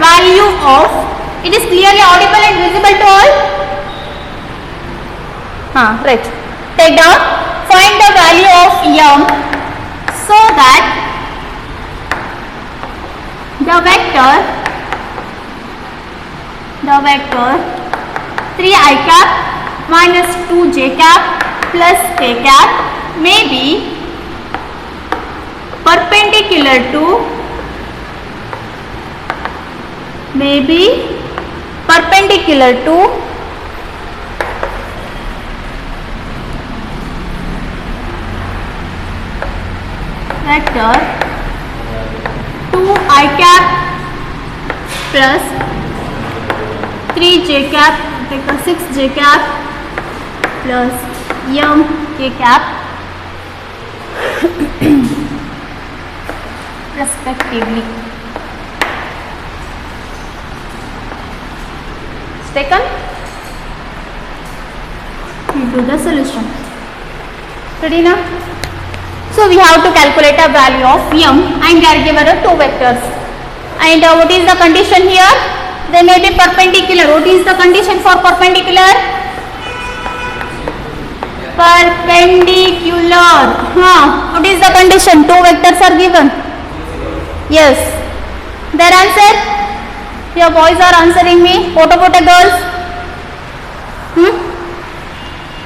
value of, it is clearly audible and visible to all? Right. Take down, find the value of m so that the vector 3i cap minus 2j cap plus k cap may be perpendicular to vector 2i cap plus 3j cap, take a 6j cap plus m k cap respectively. Taken. We do the solution. Ready now? So we have to calculate a value of m and they are given two vectors. And what is the condition here? They may be perpendicular. What is the condition for perpendicular? Perpendicular. What is the condition? Two vectors are given. Yes. Their answer? Your boys are answering me. What about a girls?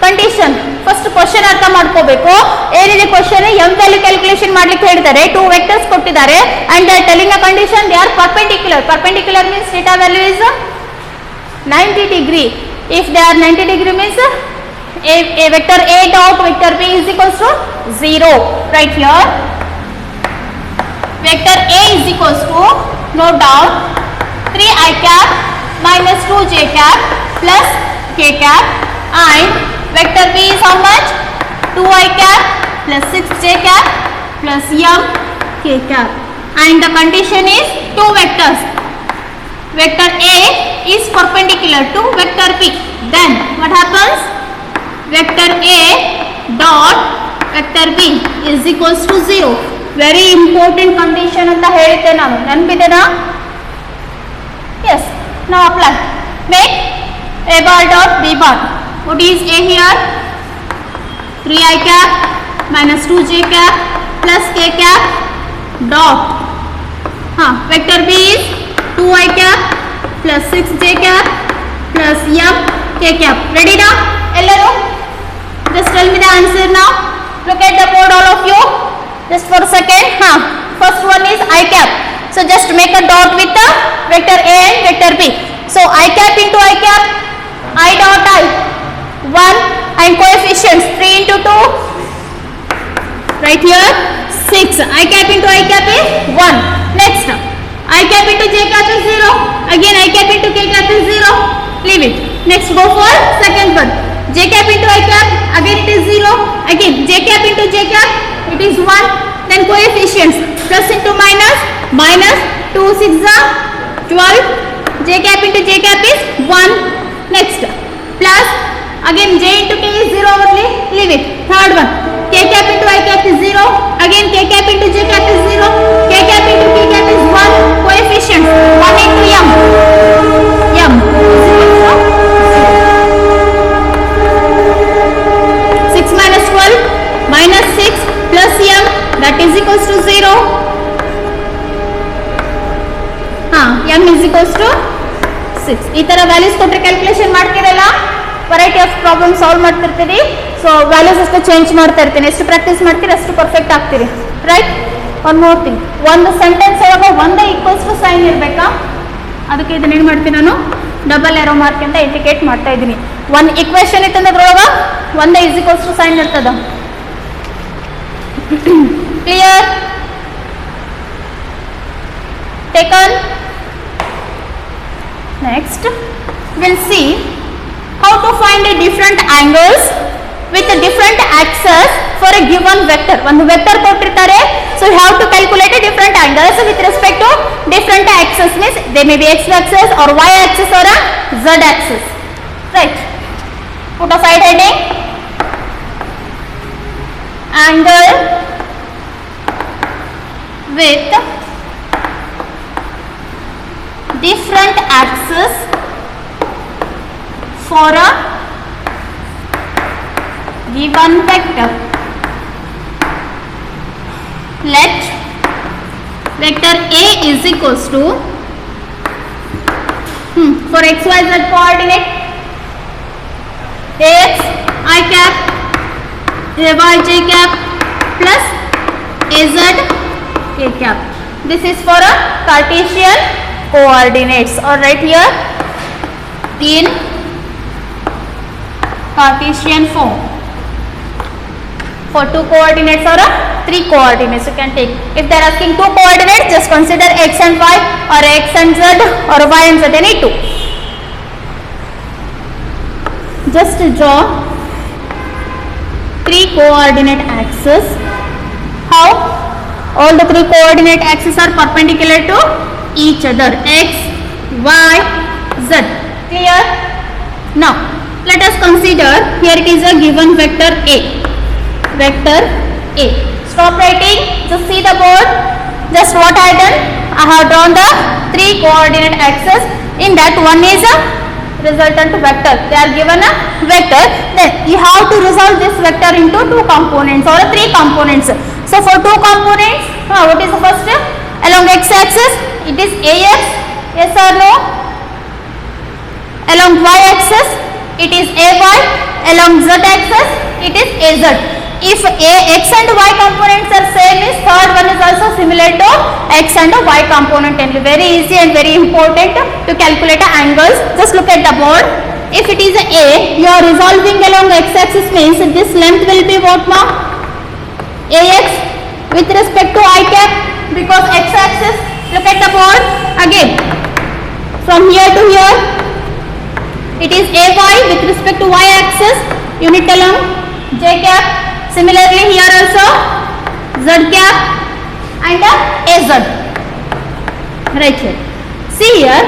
Condition. First question ಅರ್ಥ ಮಾಡ್ಕೋಬೇಕು. ಏನಿದೆ question m value calculation ಮಾಡ್ಲಿಕ್ಕೆ ಹೇಳಿದ್ದಾರೆ. Two vectors ಕೊಟ್ಟಿದ್ದಾರೆ and they are telling a condition they are perpendicular. Perpendicular means theta value is 90 degree. If they are 90 degree means a vector a dot vector b is equals to 0. Right here vector a is equals to, note down, 3i cap minus 2j cap plus k cap, and vector b is how much? 2i cap plus 6j cap plus m k cap, and the condition is two vectors. Vector a is perpendicular to vector b. Then what happens? Vector a dot vector b is equals to 0. Very important condition ಅಂತ ಹೇಳಿದ್ದೆ ನಾನು, ನೆನಪಿದೆನಾ? Yes. Now apply. Make a bar dot b bar. What is a here? 3i cap minus 2j cap plus k cap dot. Vector b is 2i cap plus 6j cap plus m k cap. Ready now? Ellaru? Just tell me the answer now. Look at the board, all of you. Just for a second. First one is I cap. So just make a dot with the vector A and vector B. So I cap into I cap, I dot I, 1, and coefficients 3 into 2. Right here 6. I cap into I cap is 1. Next I cap into J cap is 0. Again I cap into K cap is 0. Leave it. Next go for second one. J cap into I cap, again it is 0. Again J cap into J cap, it is 1. Then coefficients plus into minus, minus 2 6 12. J cap into J cap is 1. Next plus, again J into K is 0 only. Leave it. Third one, K cap into I cap is 0. Again K cap into J cap is 0. K cap into K cap is 1. Coefficients 1 into m. M is 6 minus 12 minus 6 plus m, that is equals to 0. m is equals to 6. ಈ ತರ values ಕೊಟ್ಟರೆ calculation ಮಾಡ್ತಿರಲ್ಲ, variety of problem solve ಮಾಡ್ತಿರ್ತೀರಿ. So values ಅಷ್ಟು change ಮಾಡ್ತಾ ಇರ್ತೀನಿ. ಎಷ್ಟು practice ಮಾಡ್ತೀರಿ ಅಷ್ಟು ಪರ್ಫೆಕ್ಟ್ ಆಗ್ತೀರಿ. ರೈಟ್. ಒನ್ ಮೋರ್ ಥಿಂಗ್, ಒಂದು ಸೆಂಟೆನ್ಸ್ ಒಳಗೆ ಒಂದೇ ಈಕ್ವಲ್ಸ್ ಟು ಸೈನ್ ಇರಬೇಕಾ? ಅದಕ್ಕೆ ಇದನ್ನ ಏನು ಮಾಡ್ತೀನಿ ನಾನು, ಡಬಲ್ ಏರೋ ಮಾರ್ಕ್ ಅಂತ ಇಂಡಿಕೇಟ್ ಮಾಡ್ತಾ ಇದ್ದೀನಿ. ಒಂದು ಈಕ್ವೇಷನ್ ಇತ್ತಂದ್ರೆ ಅದ್ರೊಳಗೆ ಒಂದೇ ಈಸ್ ಈಕ್ವಲ್ಸ್ ಟು ಸೈನ್ ಇರ್ತದ. Clear? Taken? Next, we'll see how to find a different angles with a different axes for a given vector. One vector ಕೊಟ್ಟಿರ್ತಾರೆ, so you have to calculate a different angles with respect to different axes. Means they may be x axis or y axis or a z axis. Right? Put a side heading. Angle with different axes for a given vector. Let vector A is equals to for x, y, z coordinate ax I cap ay j cap plus az k cap. This is for a Cartesian coordinates, or right here in Cartesian form. For 2 coordinates or 3 coordinates you can take. If they are asking 2 coordinates, just consider x and y, or x and z, or y and z, any 2. Just draw 3 coordinate axes. How? All the 3 coordinate axes are perpendicular to each other, x, y, z. Clear? Now let us consider, here it is a given vector A. Vector A. Stop writing, just see the board. Just what I done, I have drawn the 3 coordinate axes. In that, one is a resultant vector. They are given a vector. Then you have to resolve this vector into 2 components or 3 components. So for 2 components, what is the first? Along x axis it is ax, yes or no? Along y axis it is ay, along z axis it is az. If x and y components are same, is third one is also similar to x and y component only. Very easy and very important to calculate the angles. Just look at the board. If it is a, you are resolving along x axis means this length will be what now? Ax with respect to I cap, because x axis, look at the board again, from here to here it is ay with respect to y axis, unit along j cap. Similarly here also z cap and az, right here. See here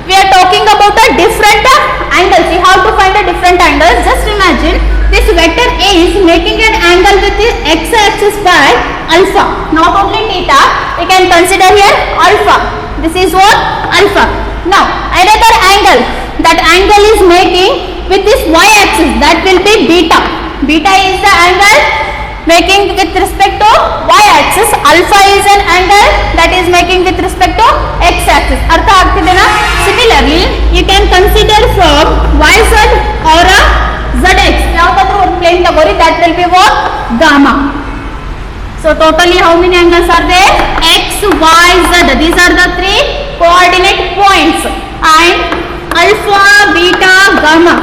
we are talking about a different angles. We have to find a different angles. Just imagine this vector A is making an angle with the x axis by alpha, not only theta, we can consider here alpha. This is what? Alpha. Now another angle, that angle is making with this y axis, that will be beta. Beta is the angle making with respect to y axis. Alpha is an angle that is making with respect to x axis. Artha agtidena? Similarly you can consider from yz or a zx, yavatadru one plane tagori, that will be what? Gamma. So totally how many angles are there? X, y, z. These are the 3 coordinate points, and alpha, beta, gamma.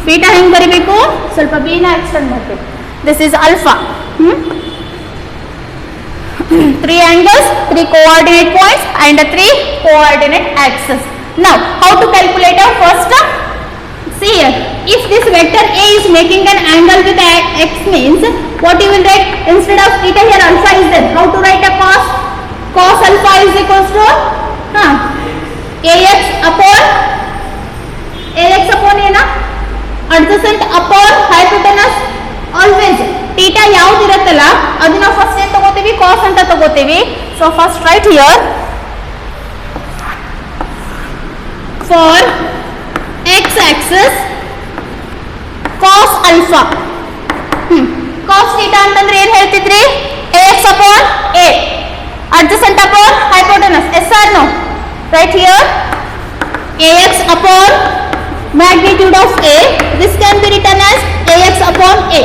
Beta ಹೆಂಗೆ ಬರಿಬೇಕು? ಸ್ವಲ್ಪ b ನ extend ಮಾಡಬೇಕು. This is alpha. 3 angles, 3 coordinate points and 3 coordinate axes. Now how to calculate our first? See here, if this vector A is making an angle with x means what you will write? Instead of theta here alpha is there. How to write a cos? Cos alpha is equals to ax upon a na, adjacent upon hypotenuse. Always theta ಯಾವುದು ಇರುತ್ತಲ್ಲ ಅದನ್ನ first ಏನು ತಗೋತೀವಿ? cos ಅಂತ ತಗೋತೀವಿ. So first write here for x axis cos alpha. cos theta ಅಂತಂದ್ರೆ ಏನು ಹೇಳ್ತಿದ್ರಿ? ax upon a, adjacent upon hypotenuse. Yes or no? Right here ax upon magnitude of a, this can be written as ax upon a.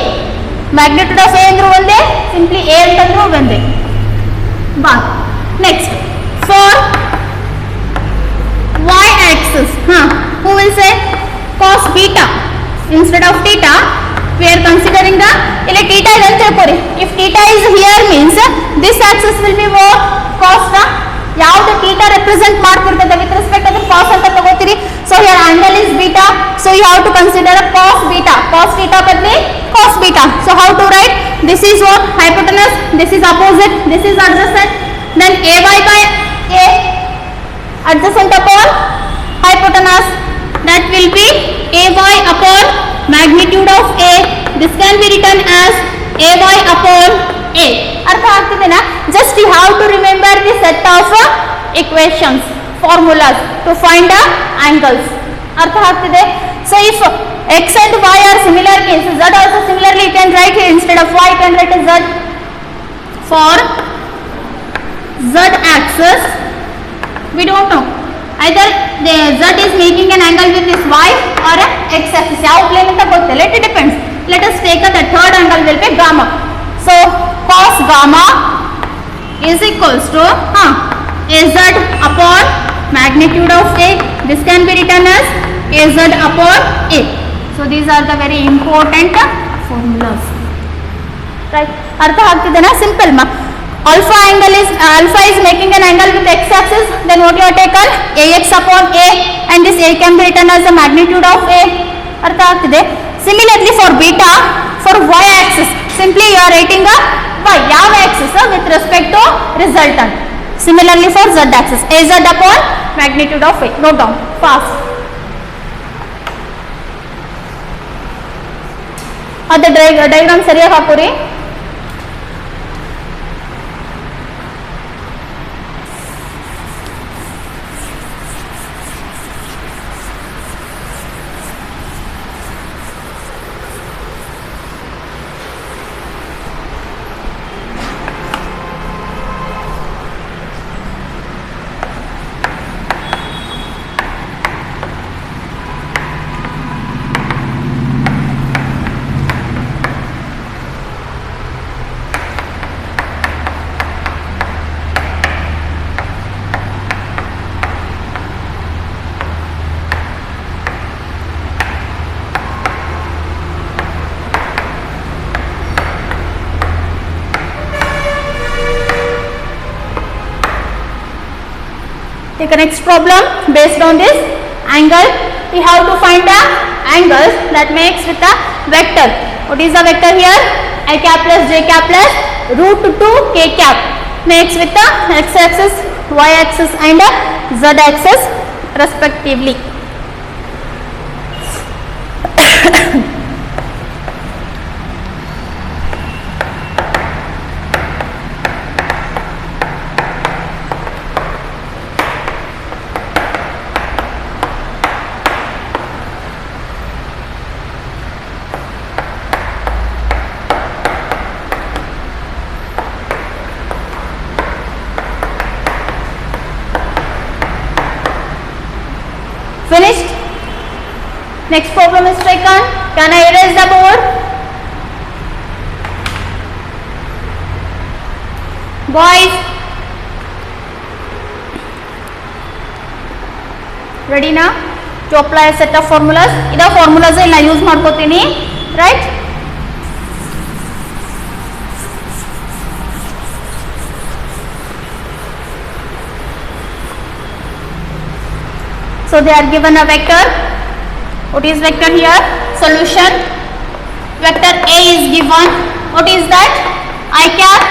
Magnitude of a andru onde, simply a antandru onde. Next for y axis, who will say cos beta instead of theta? We are considering the theta is ante kori. If theta is here means this axis will be what? Cos na. ಯಾವುದು theta represent ಮಾಡ್ತಿರ್ತದೆ with respect to cos ಅಂತ ತಗೋತೀರಿ. So here angle is beta, so you have to consider a cos beta. Cos theta ಬದಲಿ cos beta. So how to write? This is what? Hypotenuse, this is opposite, this is adjacent. Then ay by a, adjacent upon hypotenuse, that will be ay upon magnitude of a. This can be written as ay upon a. ಅರ್ಥ ಆಗ್ತಿದೆನಾ? Just you have to remember the set of equations. formulas to find the angles. अर्थ ಆಗ್ತಿದೆ. So if x and y are similar case, z also similarly you can write here instead of y you can write z. For z axis we don't know either the z is making an angle with this y or a x axis. ಯಾವ plane ಅಂತ ಗೊತ್ತಿಲ್ಲ, it depends. Let us take the third angle will be gamma. So cos gamma is equals to az upon magnitude of a. This can be written as az upon a. So these are the very important formulas. Right? Artha agtide na? Simple ma. Alpha is making an angle with x axis. Then what you have taken? Ax upon a, and this a can be written as the magnitude of a. Artha agtide. Similarly for beta, for y axis, simply you are writing a y. Yav axis with respect to resultant. Similarly for z axis, az upon magnitude of a. Note down fast. The diagram ಸರಿಯಾಗಿ ಹಾಕೋರಿ. Take the next problem. Based on this angle, we have to find the angles that makes with the vector. What is the vector here? I cap plus j cap plus root 2 k cap makes with the x axis, y axis and z axis respectively. Finished? Next problem is taken. Can I erase the board? Boys, ready now to apply a set of formulas? Ida formulas illa use ಮಾಡ್ಕೋತೀನಿ, right? So they are given a vector. What is vector here? Solution. Vector A is given. What is that? I cap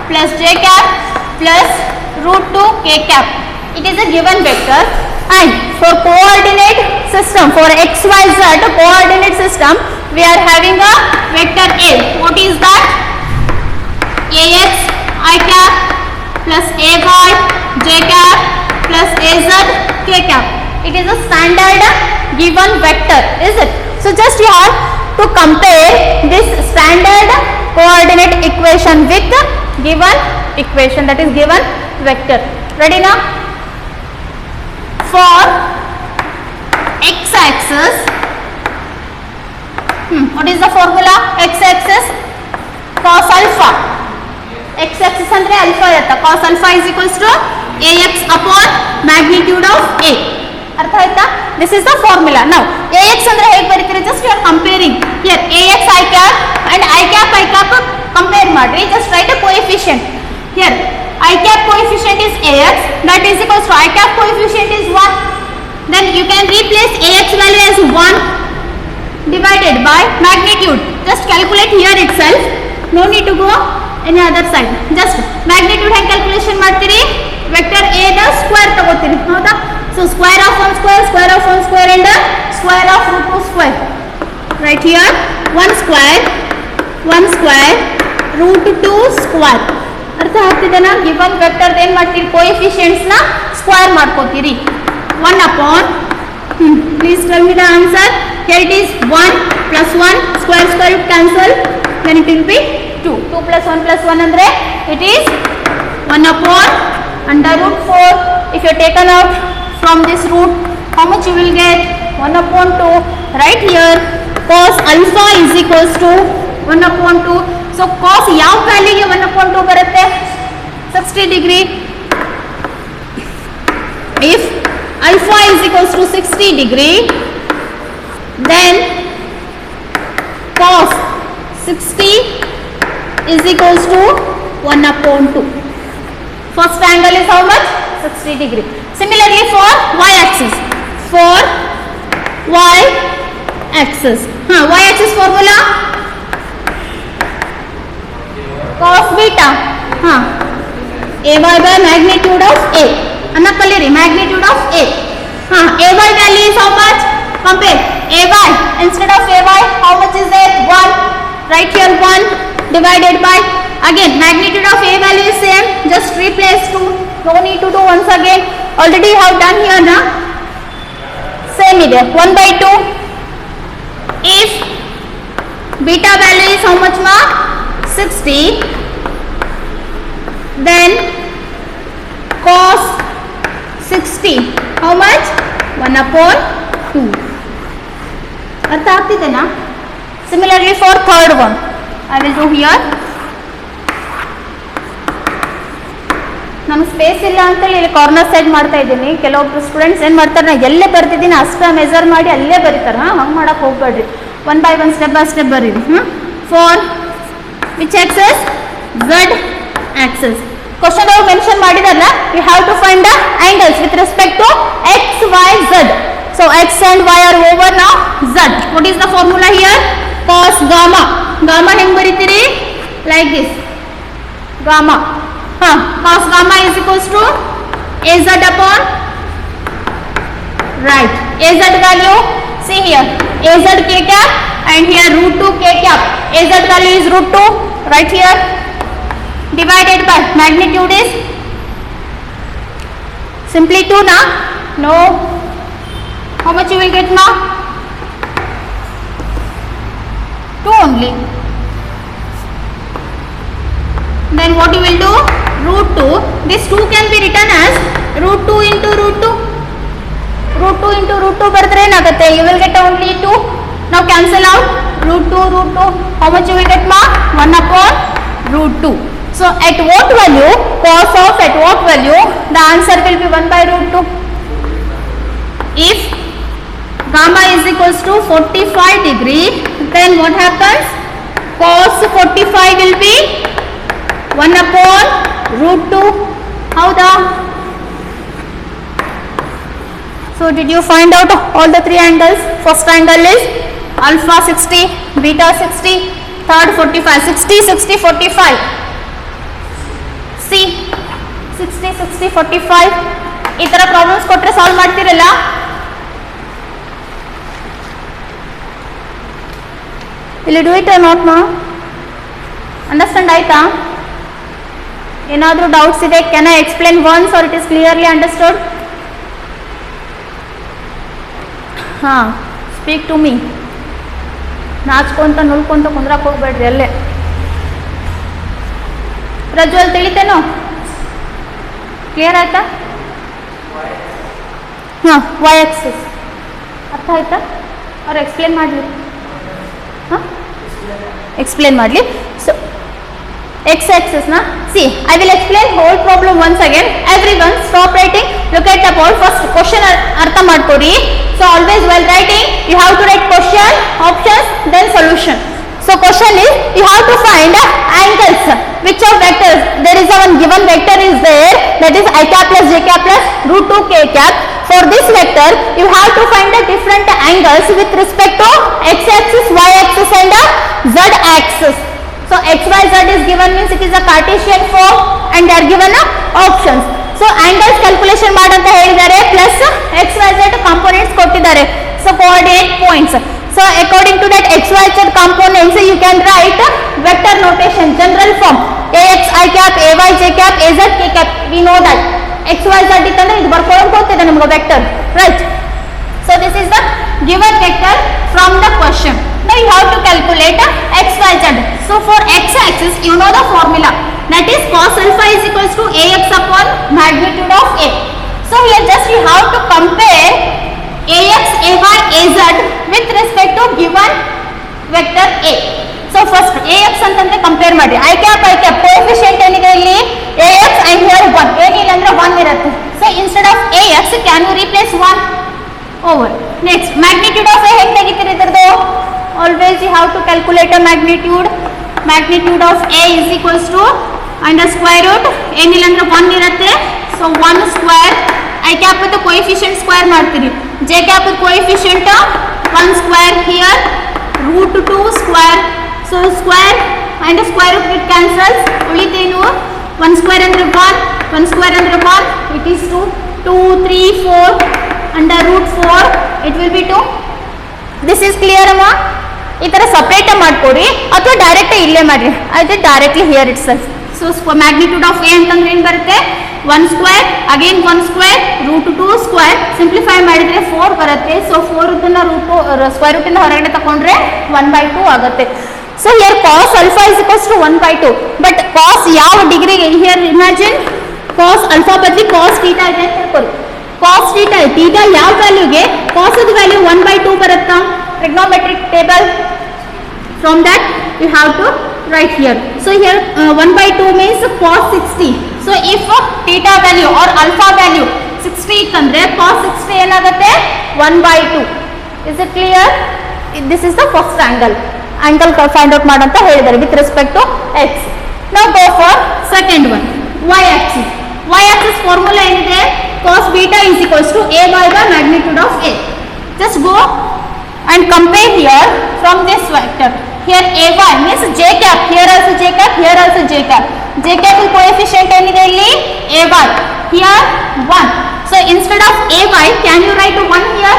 plus j cap plus root 2 k cap. It is a given vector. And for coordinate system, for x, y, z coordinate system, we are having a vector A. What is that? Ax I cap plus ay j cap plus az k cap. It is a standard given vector, is it? So just you have to compare this standard coordinate equation with given equation, that is given vector. Ready now? For x axis, what is the formula? X axis cos alpha. X axis andre alpha irata. Cos alpha is equals to ax upon magnitude of a. ಅರ್ಥ ಆಯ್ತಾ? This is the formula. Now ax ಅಂದ್ರೆ ಹೇಗೆ ಬರೀತೀರಿ? Just you are comparing here ax I cap and I cap compare ಮಾಡ್ರಿ. Just write a coefficient here. I cap coefficient is ax, that is equals to I cap coefficient is 1. Then you can replace ax value as 1 divided by magnitude. Just calculate here itself. No need to go any other side. Just magnitude ಹೆಂಗೆ calculation ಮಾಡ್ತೀರಿ? Vector a the square ತಗೋತೀರಿ, ಹೌದಾ? So square of 1 square and square of root 2 square. Right here 1 square root 2 square. ಅರ್ಥ ಆಗ್ತಿದೆನಾ? Given vector ಏನು ಮಾಡ್ತೀರಿ, ಕೋಎಫಿಷಿಯೆಂಟ್ಸ್ನ square ಮಾಡ್ಕೋತೀರಿ. 1 upon, please tell me the answer. Here it is 1 plus 1 square root cancel, then it will be 2. 2 plus 1 plus 1 andre it is 1 upon under root 4. If you are taken out from this root, how much you will get? 1 upon 2. Right here cos alpha is equals to 1 upon 2. So cos ಯಾವ ವ್ಯಾಲ್ಯೂಗೆ 1 upon 2 ಬರುತ್ತೆ? 60 degree. If alpha is equals to 60 degree, then cos 60 is equals to 1 upon 2. First angle is how much? 60 degree. Similarly for y-axis. For y-axis. Y-axis formula cos beta. Ay by magnitude of A. Anna kaliri magnitude of A. Ay value is how much? Compare. Ay instead of ay, how much is there? 1. Right here 1 divided by, again magnitude of A value is same, just replace 2. No need to do once again. Already have done here na. Same ide 1 by 2. If beta value is how much ma? 60. Then cos 60 how much? 1 upon 2. ಅರ್ಥ ಆಗ್ತಿದೆನಾ? Similarly for third one, I will do here. ನಮ್ಗೆ space ಇಲ್ಲ ಅಂತೇಳಿ ಇಲ್ಲಿ corner side ಮಾಡ್ತಾ ಇದ್ದೀನಿ. ಕೆಲವೊಬ್ರು students ಏನು ಮಾಡ್ತಾರೆ, ನಾ ಎಲ್ಲೇ ಬರ್ತಿದ್ದೀನಿ ಅಷ್ಟೇ ಮೆಜರ್ ಮಾಡಿ ಅಲ್ಲೇ ಬರೀತಾರೆ. ಹಂಗೆ ಮಾಡಕ್ಕೆ ಹೋಗ್ಬೇಡ್ರಿ, 1 by 1 ಸ್ಟೆಪ್ ಬೈ ಸ್ಟೆಪ್ ಬರೀರಿ. For which axis? Z axis. Question ಅವ್ರು ಮೆನ್ಷನ್ ಮಾಡಿದಾರಲ್ಲ, you have to find the angles with respect to X Y Z. So x and y are over now. Z. What is the formula here? Cos gamma. Gamma ಹೆಂಗ್ ಬರೀತೀರಿ? Like this. Gamma. Cos gamma is equals to az upon, right, az value, see here, az k cap and here root 2 k cap. Az value is root 2 right here, divided by magnitude is simply 2 na? No. How much you will get now? 2 only. Then what you will do? Root 2. This 2 can be written as root 2 into root 2. Root 2 into root 2 bardre énagutte? You will get only 2. Now cancel out. Root 2, root 2. How much you will get ma? 1 upon root 2. So at what value? Cos of at what value? The answer will be 1 by root 2. If gamma is equals to 45 degree, then what happens? Cos 45 will be 1 upon root 2. How the? So did you find out all the three angles? First angle is alpha 60, beta 60, third 45. 60, 60, 45. See, 60, 60, 45. ಈ ಥರ problems ಕೊಟ್ಟರೆ solve ಮಾಡ್ತೀರಲ್ಲ? Will you do it or not ma? Understand ಆಯ್ತಾ? ಏನಾದರೂ doubts ಇದೆ? Can I explain once or it is clearly understood? Speak to me. ನಾಚ್ಕೊಂತ ನುಳ್ಕೊಂತ ಕುಂದ್ರಕ್ಕೆ ಹೋಗ್ಬೇಡ್ರಿ ಅಲ್ಲೇ. Prajwal ತಿಳಿತೇನೋ? Clear ಆಯ್ತಾ? y axis ಅರ್ಥ ಆಯ್ತಾ? ಅವ್ರು ಎಕ್ಸ್ಪ್ಲೇನ್ ಮಾಡಲಿ. explain madli. So x axis na, see I will explain whole problem once again. Everyone stop writing, look at the board. First question artha madkori. So always while writing you have to write question, options, then solution. So question is, you have to find angles which of vectors. There is a one given vector is there, that is I cap plus j cap plus root 2 k cap. For this vector you have to find the different angles with respect to x axis, y axis and z axis. So x, y, z is given, means it is a Cartesian form and they are given options. So angles calculation ಮಾಡಂತ ಹೇಳಿದ್ದಾರೆ, plus x, y, z components ಕೊಟ್ಟಿದ್ದಾರೆ. So coordinate points. So according to that x, y, z components you can write vector notation general form. ax I cap, ay j cap, az k cap. We know that x y z ಇತ್ತಂದ್ರೆ ಇದು ಬರ್ಕೊಳ್ಳೋದು ಗೊತ್ತಿದೆ ನಿಮಗೆ vector, right? So this is the given vector from the question. Now you have to calculate x y z. So for x axis you know the formula, that is cos alpha is equals to ax upon magnitude of a. So here just you have to compare ax, ay, az with respect to given vector a. So first ax ಅಂತಂದ್ರೆ compare ಮಾಡಿ, I cap coefficient ಏನಿದೆ ಇಲ್ಲಿ ax and here 1, ಏನಿಲ್ಲ ಅಂದ್ರೆ 1 ಇರುತ್ತೆ. So instead of ax can you replace 1 over. Next magnitude of a ಹೇಗೆ ತೆಗಿತೀರಿ ಇದರದು? Always you have to calculate a magnitude. Magnitude of a is equals to under square root, ಏನಿಲ್ಲ ಅಂದ್ರೆ 1 ಇರುತ್ತೆ. So 1 square, I cap with the coefficient square ಮಾಡ್ತೀರಿ, j cap with coefficient 1 square here, root 2 square. So square and square root it cancels, ಉಳಿತೇನು 1 square ಅಂದ್ರೆ 1, 1 square ಅಂದ್ರೆ 1, it is 2, 2 3 4 under root 4 it will be 2. This is clear ಅಮ್ಮ? ಈ ತರ separate ಮಾಡ್ಕೊಡಿ ಅಥವಾ direct ಇಲ್ಲೇ ಮಾಡಿ, ಅದು directly here itself. So magnitude of a ಅಂತಂದ್ರೆ ಏನು ಬರುತ್ತೆ? 1 square again 1 square root 2 square, simplify ಮಾಡಿದ್ರೆ 4 ಬರುತ್ತೆ. ಸೊ 4 ಇದನ್ನ ಸ್ಕ್ವೇರ್ ರೂಟ್ ಇಂದ ಹೊರಗಡೆ ತಗೊಂಡ್ರೆ 1/2 ಆಗುತ್ತೆ. So here cos alpha is equals to 1/2, but cos ಯಾವ ಡಿಗ್ರಿಗೆ? ಹಿಯರ್ ಇಮ್ಯಾಜಿನ್ ಕಾಸ್ ಅಲ್ಫಾ ಬದಲಿ ಕಾಸ್ ಥೀಟಾ ಇದೆ ಅಂತ ಹೇಳ್ಕೊಳ್ಳಿ. ಕಾಸ್ ಥೀಟಾ ಯಾವ ವ್ಯಾಲ್ಯೂಗೆ ಕಾಸ್ ದ ವ್ಯಾಲ್ಯೂ 1/2 ಬರುತ್ತಾ? Trigonometric table, from that you have to write here. So here 1/2 means cos 60. So if theta value or alpha value 60 ಇತ್ತಂದ್ರೆ cos 60 ಏನಾಗುತ್ತೆ? 1/2. Is it clear? This is the first angle find out ಮಾಡಂತ ಹೇಳಿದ್ದಾರೆ with respect to x. Now go for second one, y axis. Y axis formula ಏನಿದೆ? cos beta is equals to a by the magnitude of a. Just go and compare here from this vector. Here ay means j cap, here also j cap, here also j cap. J cap is coefficient ಏನಿದೆ ಇಲ್ಲಿ? ay. Here 1. So instead of ay can you write 1 here?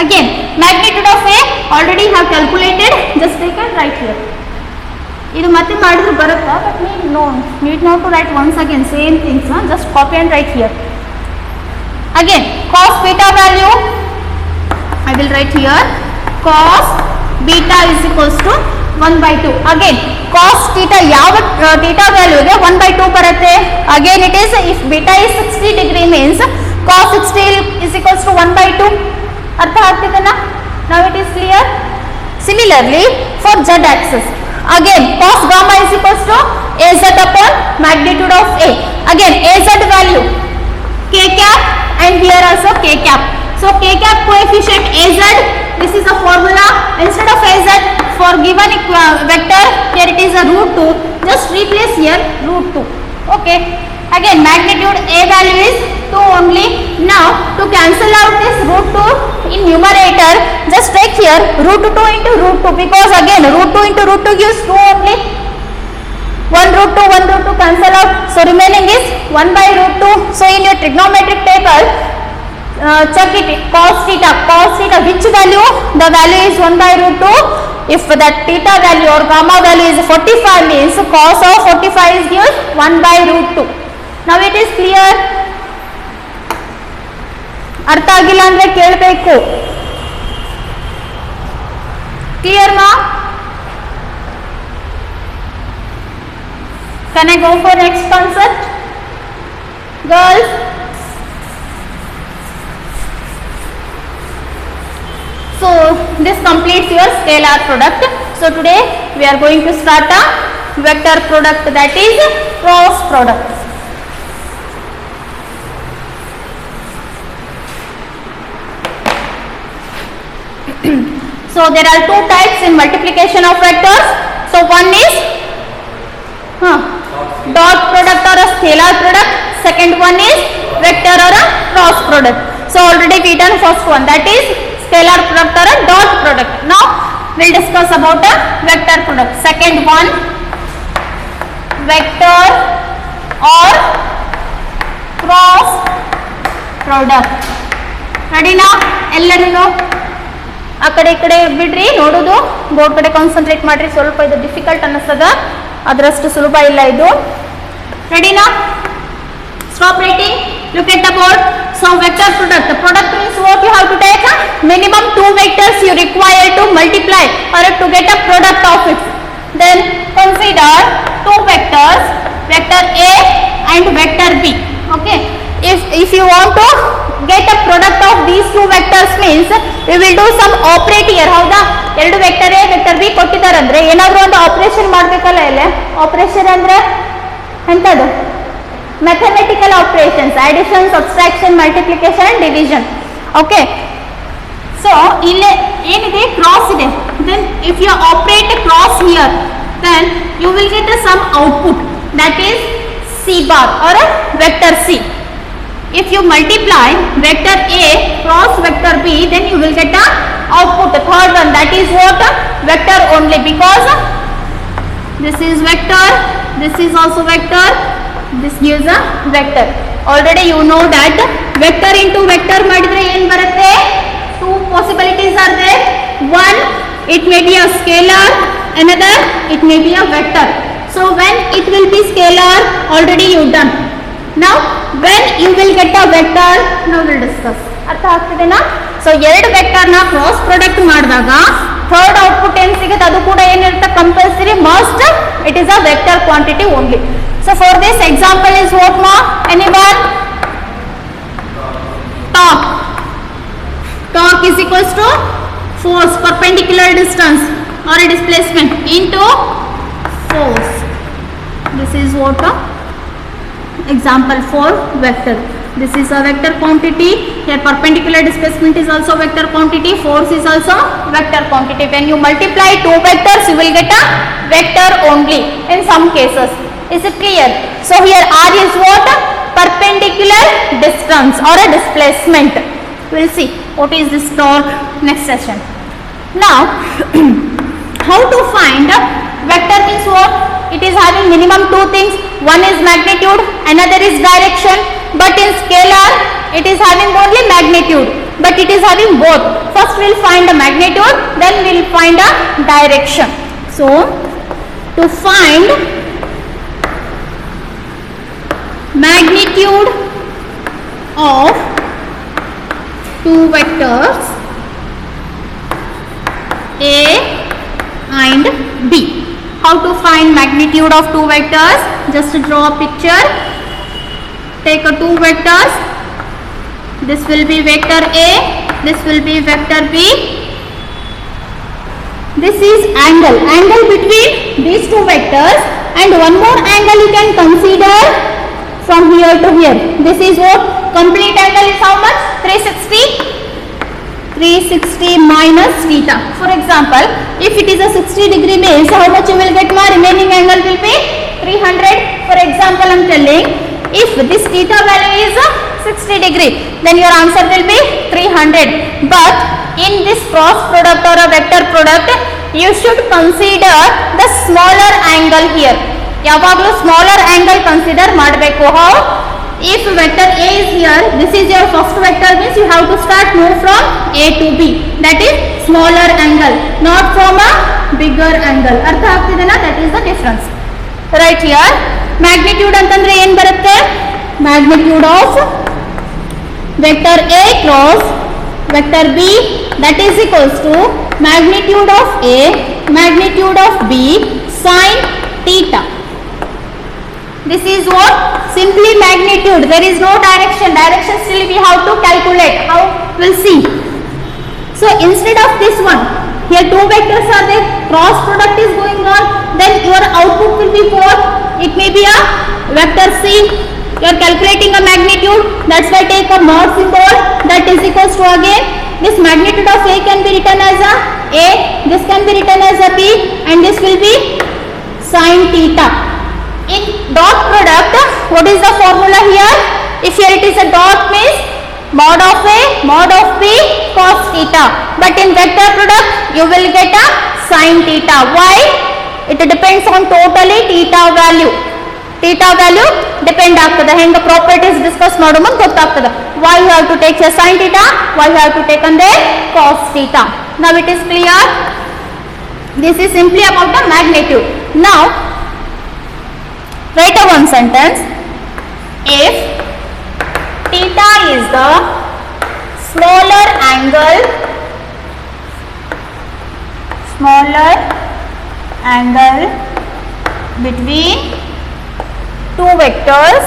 Again magnitude of a already have calculated, just take and write here. ಇದು ಮತ್ತೆ ಮಾಡಿದ್ರೆ ಬರುತ್ತಾ? but need not to write once again same things, just copy and write here. Again cos beta value I will write here, cos beta is equals to 1/2. Again cos theta ಯಾವ theta value ಗೆ 1/2 ಬರುತ್ತೆ? Again it is, if beta is 60 degree means cos 60 is equals to 1/2. ಅರ್ಥ ಆಗ್ತಿದೆನಾ? Now it is clear. Similarly for z axis, again cos gamma is equals to az upon magnitude of a. Again az value k cap and here also k cap. So k cap coefficient az, this is a formula. Instead of az for given vector, here it is a root 2, just replace here root 2. Okay, again magnitude a value is 2 only. Now to cancel out this root 2 in numerator, just take here root 2 into root 2, because again root 2 into root 2 gives 2 only. 1 root 2 cancel out, so remaining is 1/√2. So in your trigonometric table, check it, cos theta which value? The value is 1/√2. If that theta value or gamma value is 45 means cos of 45 is given 1/√2. Now it is clear. ಅರ್ಥ ಆಗಿಲ್ಲ ಅಂದ್ರೆ ಕೇಳಬೇಕು. Clear ಮಾ? Can I go for next concept? Girls, so this completes your scalar product. So today we are going to start a vector product, that is cross product. So there are two types in multiplication of vectors. So one is dot product or a scalar product. Second one is vector or a cross product. So already we done first one, that is scalar product or a dot product. Now we'll discuss about a vector product. Second one, vector or cross product. Ready now? ಎಲ್ಲರೂ ಆ ಕಡೆ ಈ ಕಡೆ ಬಿಡ್ರಿ, ನೋಡೋದು board ಕಡೆ concentrate ಮಾಡ್ರಿ, ಸ್ವಲ್ಪ ಇದು ಡಿಫಿಕಲ್ಟ್ ಅನ್ನಿಸ್ತದ. ಅದರಷ್ಟು ಸುಲಭ ಇಲ್ಲ ಇದು. ರೆಡಿನಾ? Stop writing. Look at the board. So vector product. The product means what you have to take? Minimum 2 vectors you require to multiply or to get a product of it. Then consider 2 vectors, vector A and vector B. Okay. If you want to get a product of these 2 vectors means we will do some operate here. ಹೌದಾ? ಎರಡು vector A vector B ಕೊಟ್ಟಿದ್ದಾರೆ ಅಂದ್ರೆ ಏನಾದರೂ ಒಂದು operation ಮಾಡಬೇಕಲ್ಲ. ಇಲ್ಲಿ operation ಅಂದ್ರೆ ಎಂತದು? Mathematical operations, addition, subtraction, multiplication and division. Okay. So ಇಲ್ಲಿ ಏನಿದೆ? ಕ್ರಾಸ್ ಇದೆ. Then if you operate a cross here, then you will get some output, that is C bar or a vector C. If you multiply vector A cross vector B, then you will get a output, the third one, that is what? Vector only, because this is vector, this is also vector, this gives a vector. Already you know that vector into vector ಮಾಡಿದ್ರೆ ಏನು ಬರುತ್ತೆ? 2 possibilities are there. One, it may be a scalar, another it may be a vector. So when it will be scalar, already you done. Now when you will get a vector, now we'll discuss. ಅರ್ಥ ಆಗ್ತಿದೆನಾ? So ಎರಡು vector ನ cross product ಮಾಡಿದಾಗ third output ಏನು ಸಿಗುತ್ತೆ ಅದು ಕೂಡ ಏನಿರುತ್ತೆ? Compulsory must it is a vector quantity only. So for this example is what ma? Anyone? Torque. Torque is equals to force, perpendicular distance or a displacement into force. This is what? Example for vector. This is a vector quantity. Here perpendicular displacement is also vector quantity. Force is also vector quantity. When you multiply 2 vectors, you will get a vector only in some cases. Is it clear? So here R is what? Perpendicular distance or a displacement. We will see what is this torque next session. Now how to find vector means what? It is having minimum 2 things. One is magnitude, another is direction. But in scalar it is having only magnitude, but it is having both. First we will find the magnitude, then we will find a direction. So to find magnitude of 2 vectors A and B. How to find magnitude of 2 vectors? Just draw a picture. Take a 2 vectors. This will be vector A, this will be vector B. This is angle between these 2 vectors, and one more angle you can consider from here to here. This is what? Complete angle is how much? 360. 360 minus theta. For example, if it is a 60 degree means how much you will get? My remaining angle will be 300. For example, I am telling, if this theta value is 60 degree, then your answer will be 300. But in this cross product or a vector product, you should consider the smaller angle here. ಯಾವಾಗಲೂ smaller angle consider ಮಾಡಬೇಕು. How? If vector A is here, this is your first vector, means you have to start move from A to B. That is smaller angle, not from a bigger angle. ಅರ್ಥ ಆಗ್ತಿದೆನಾ? That is the difference. Right here, magnitude ಅಂತಂದ್ರೆ ಏನು ಬರುತ್ತೆ? Magnitude of vector A cross vector B, that is equals to magnitude of A, magnitude of B sin theta. This is what? Simply magnitude. There is no direction. Direction still we have to calculate. How? We'll see. So instead of this one, here 2 vectors are there. Cross product is going on. Then your output will be what? It may be a vector C. You are calculating a magnitude. That's why take a mod symbol. That is equals to again. This magnitude of A can be written as a. This can be written as a B. And this will be sin theta. In dot product, what is the formula here? If here it is a dot means mod of A, mod of B, cos theta. But in vector product, you will get a sin theta. Why? It depends on totally theta value. Theta value depend ಆಗ್ತದೆ. ಹೆಂಗೆ properties discuss ಮಾಡೋ ಮುಂದೆ ಗೊತ್ತಾಗ್ತದೆ. Why you have to take a sin theta? Why you have to take on the cos theta? Now it is clear. This is simply about the magnitude. Now write a one sentence. If theta is the smaller angle between two vectors,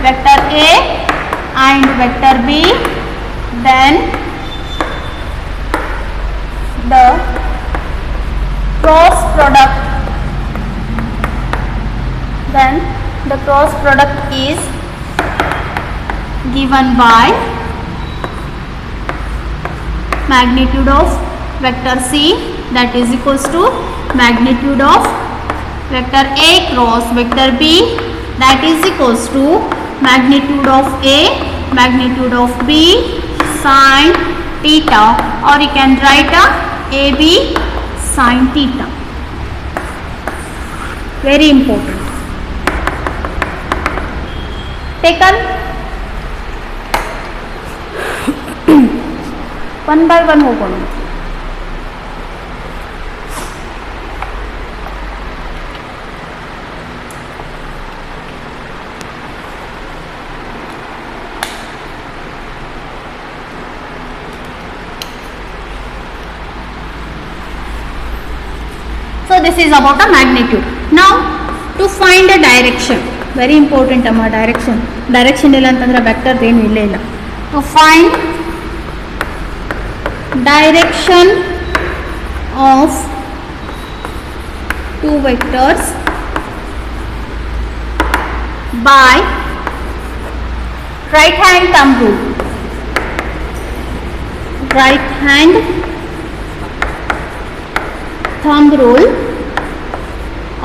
vector A and vector B, then the cross product is given by magnitude of vector C, that is equals to magnitude of vector A cross vector B, that is equals to magnitude of A, magnitude of B sin theta, or you can write a AB sin theta. Very important. Taken? one by one ಹೋಗೋಣ. So this is about a magnitude. Now to find a direction, very important amma direction illa antandre vector ಏನು ಇಲ್ಲೇ ಇಲ್ಲ. To find direction of two vectors by right hand thumb rule. Right hand thumb rule,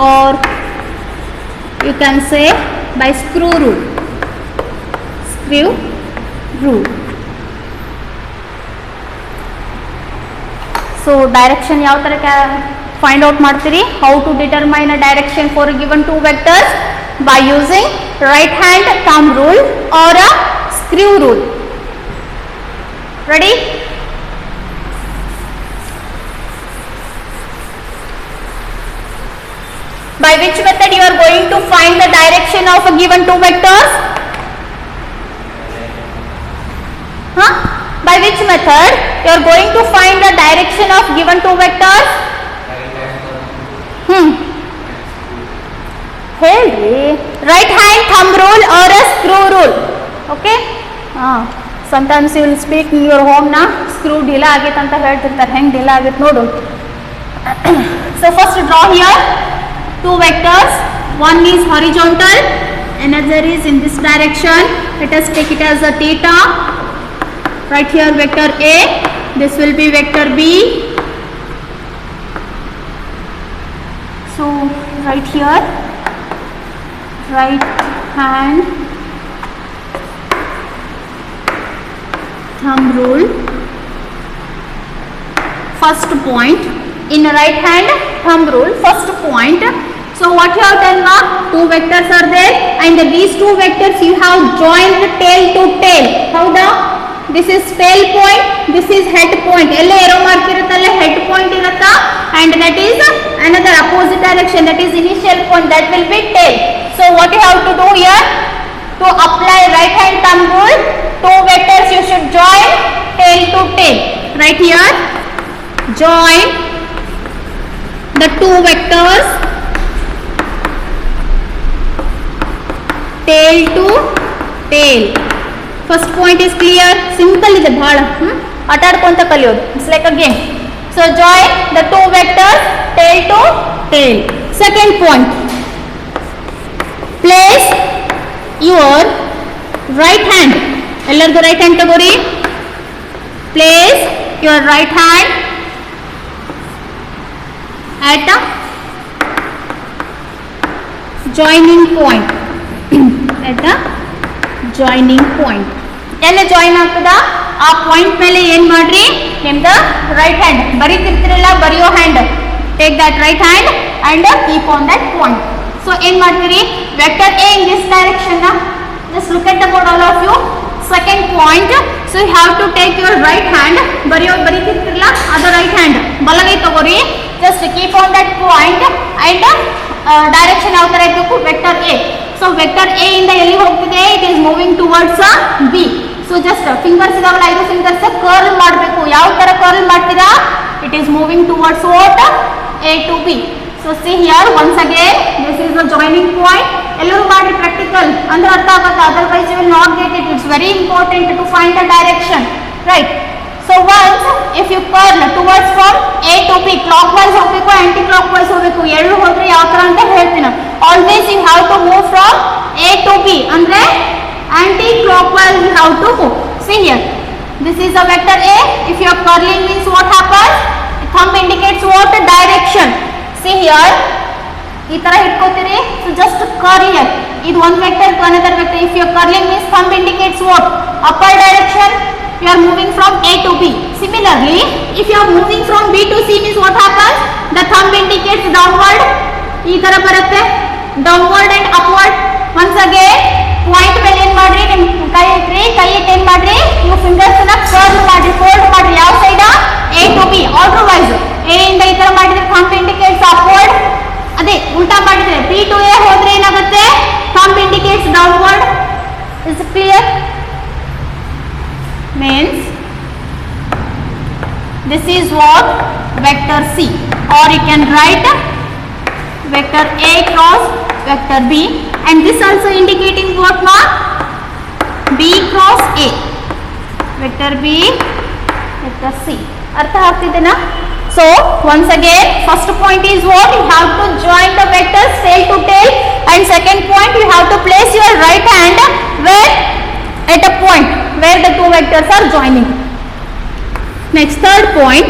or you can say by screw rule. So direction ಯಾವ ತರ find out ಮಾಡ್ತೀರಿ? How to determine a direction for a given two vectors? By using right hand thumb rule or a screw rule. Ready? By which method you are going to find the direction of a given two vectors? By which method you are going to find the direction of given two vectors? Helri, right hand thumb rule or a screw rule. Okay? Sometimes you will speak in your home na screw ढीला आगे तंता ಹೇಳ್ತಿರ್ತಾರೆ, ಹೆಂಗ್ ढीला ಆಗುತ್ತೆ ನೋಡು. So first draw here two vectors. One is horizontal, another is in this direction. Let us take it as a theta. Right here vector A, this will be vector B. So right here right hand thumb rule, first point in right hand thumb rule, first point. So what you have done now? Two vectors are there, and these two vectors you have joined tail to tail. How the? This is tail point, this is head point. Ella arrow mark iruttalla head point irutta, and that is another opposite direction, that is initial point, that will be tail. So what you have to do here? To apply right hand thumb rule, two vectors you should join tail to tail. Right here, join the two vectors tail to tail. First point is clear, simple ಇದೆ ಬಹಳ ಆಟ ಆಡ್ಕೊಂತ ಕಲಿಯೋದು. It's like a game. So join the two vectors tail to tail. Second point, place your right hand, ಎಲ್ಲರದು right hand ತಗೋರಿ. Place your right hand at a joining point. At a joining point. ಎಲ್ಲಿ join ಆಗ್ತದ ಆ point ಮೇಲೆ ಏನು ಮಾಡ್ರಿ, ನಿಮ್ದು right hand ಬರೀತಿರ್ತಿರಲ್ಲ, ಬರೆಯೋ hand, take that right hand and keep on that point. So ಏನು ಮಾಡ್ತೀರಿ, vector A in this direction, just look at the board all of you. Second point, so you have to take your right hand, ಬರೀತಿರ್ತಿರಲ್ಲ ಅದು right hand ಬಲಗೈ ತಗೋರಿ. just keep on that point and direction ಯಾವ ತರ ಇರಬೇಕು vector A. So vector A ಇಂದ ಎಲ್ಲಿ ಹೋಗ್ತಿದೆ, it is moving towards B. So just fingers ಇದಾವಲ್ಲ, 5 ಫಿಂಗರ್ಸ್ ಕರ್ಲ್ ಮಾಡಬೇಕು. ಯಾವ ತರ ಕರ್ಲ್ ಮಾಡ್ತೀರಾ, it is moving towards what, A to B. So see here once again, this is the joining point. ಎಲ್ಲರೂ ಮಾಡಿ ಪ್ರಾಕ್ಟಿಕಲ್ ಅಂದ್ರೆ ಅರ್ಥ ಆಗುತ್ತೆ, otherwise you will not get it. It's very important to find the direction, right? So once if you curl towards from A to B, clockwise ಹೋಗಬೇಕು, aunty clockwise ಹೋಗಬೇಕು. ಎರಡು ಹೋದ್ರೆ ಯಾವ ತರ ಅಂತ ಹೇಳ್ತೀನಿ. Always you have to move from A to B, ಅಂದ್ರೆ anticlockwise you have to move. See here, this is a vector A. If you are curling means what happens, thumb indicates what, direction. See here, ಈ ತರ ಇಟ್ಕೋತೀರಿ. So just curl here. ಇದು ಒಂದು vector to another vector. If you are curling means thumb indicates what, upper direction. You are moving from A to B. Similarly, if you are moving from B to C means what happens, the thumb indicates downward. ಈ ತರ ಬರುತ್ತೆ, downward and upward. Once again, point ಮೇಲೆ ಏನು ಮಾಡ್ರಿ, ನಿಮ್ಮ ಕೈ ಇಟ್ರಿ, ಕೈ ಇಟ್ಟು ಏನು ಮಾಡ್ರಿ, ನೀವು ಫಿಂಗರ್ಸ್ ನ ಕರ್ಲ್ ಮಾಡ್ರಿ, ಫೋಲ್ಡ್ ಮಾಡ್ರಿ. ಯಾವ side, A to B. Order wise A ಇಂದ ಈ ತರ ಮಾಡಿದ್ರೆ thumb indicates upward. ಅದೇ ಉಲ್ಟಾ ಮಾಡಿದ್ರೆ B to A ಹೋದ್ರೆ ಏನಾಗುತ್ತೆ, thumb indicates downward. Is it clear? Means this is what vector C, or you can write vector A cross vector B, and this also indicating what mark, B cross A, vector B vector C. ಅರ್ಥ ಆಗ್ತಿದೆನಾ? So once again, first point is what, you have to join the vectors tail to tail, and second point you have to place your right hand where, at a point where the two vectors are joining. Next, third point,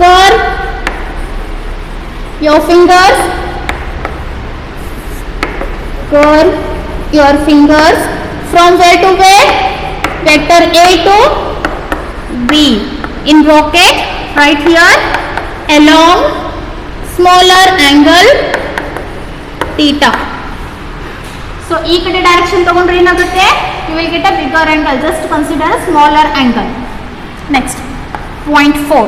curl your fingers, curl your fingers from where to where, vector A to B. In bracket, right here, along smaller angle theta. So ಈ ಕಡೆ direction ತಗೊಂಡ್ರೆ ಏನಾಗುತ್ತೆ, you will get a bigger angle. Just consider a smaller angle. Next, point 4.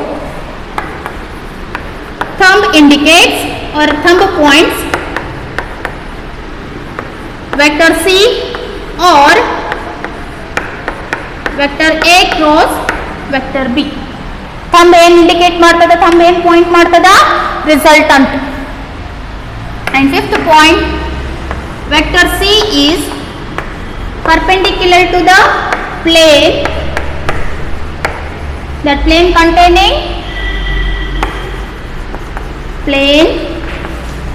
Thumb indicates or thumb points vector C or vector A cross vector B. Thumb ಏನು indicate ಮಾಡ್ತದ, thumb ಏನು point ಮಾಡ್ತದ, resultant. And fifth point, vector C is perpendicular to the plane, that plane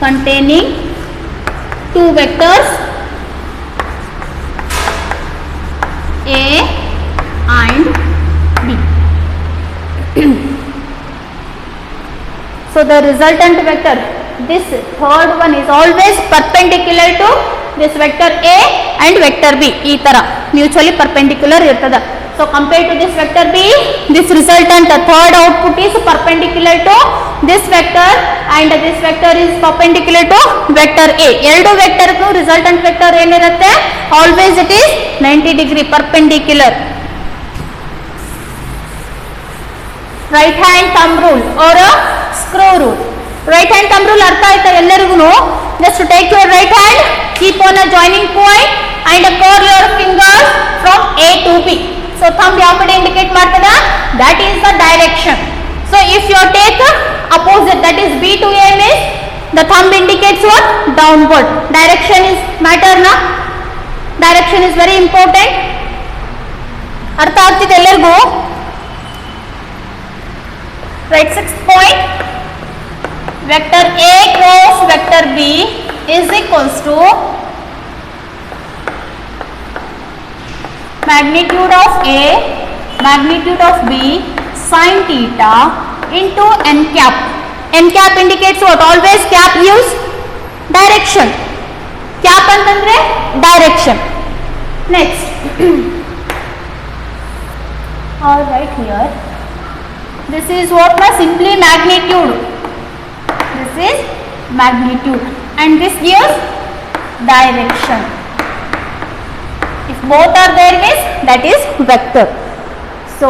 containing two vectors A and B. So the resultant vector, this third one is always perpendicular to this vector A and vector B. ಈ ತರ mutually perpendicular ಇರ್ತದ. So compared to this vector B, this resultant third output is perpendicular to this vector, and this vector is perpendicular to vector A. ಎರಡು vector ಗೂ resultant vector ಏನಿರುತ್ತೆ, always it is 90 degree perpendicular. Right hand thumb rule or a screw rule. Right hand thumb rule ಅರ್ಥ ಆಯ್ತಾ ಎಲ್ಲರಿಗೂ? Just take your right hand, keep on a joining point and curl your fingers from A to B. So thumb ಯಾವ ಕಡೆ indicate ಮಾಡ್ತದ, that is the direction. So if you take opposite, that is B to A means the thumb indicates what, downward. Direction is matter na, direction is very important. ಅರ್ಥ ಆಗ್ತಿದೆ ಎಲ್ಲರಿಗೂ? Right, sixth point, vector A cross vector B is equals to magnitude of A, magnitude of B, sin theta into n cap. N cap indicates what? Always cap gives direction. Cap ಅಂತಂದ್ರೆ direction. Next, all right here. This is what my simply magnitude. This is magnitude, and this gives direction. If both are there means that is vector. So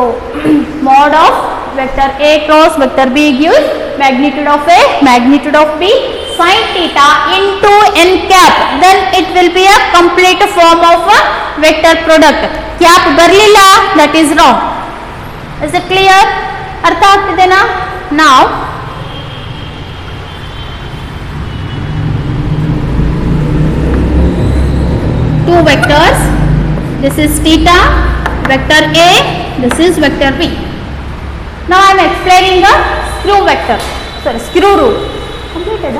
mod of vector A cross vector B gives magnitude of A, magnitude of B, sin theta into n cap. Then it will be a complete form of a vector product. Cap ಬರ್ಲಿಲ್ಲ, that is wrong. Is it clear? ಅರ್ಥ ಆಗ್ತಿದೆನಾ? Now two vectors. This is theta, vector A, this is vector B. Now I am explaining the screw vector. Sorry, screw rule. Completed?